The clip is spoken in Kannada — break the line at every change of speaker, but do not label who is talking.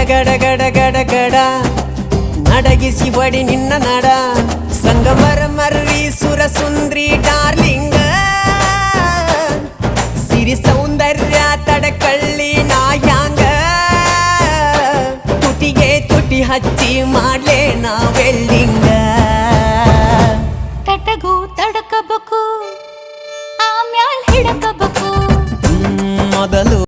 ಗಡ ಗಡ ಗಡ ಗಡ ನಡಗಿಸಿ ಒಡಿ ನಿನ್ನ ನಡ ಸಂಗಮರ ಮರ್ರಿ ಸುರ ಸುಂದ್ರಿ ಡಾರ್ಲಿಂಗ ಸಿರಿ ಸೌಂದರ್ಯ ತಡಕಳ್ಳಿ ನಾಯಾಂಗ ತುಟಿಗೆ ತುಟಿ ಹಚ್ಚಿ ಮಾಡ್ಲೇ ನಾವೆಲ್ಲಿಂಗ
ತಟಗೂ ತಡಕಬೇಕು ಆಮ್ಯಾಲ್ ಹಿಡಕಬೇಕು
ಮೊದಲು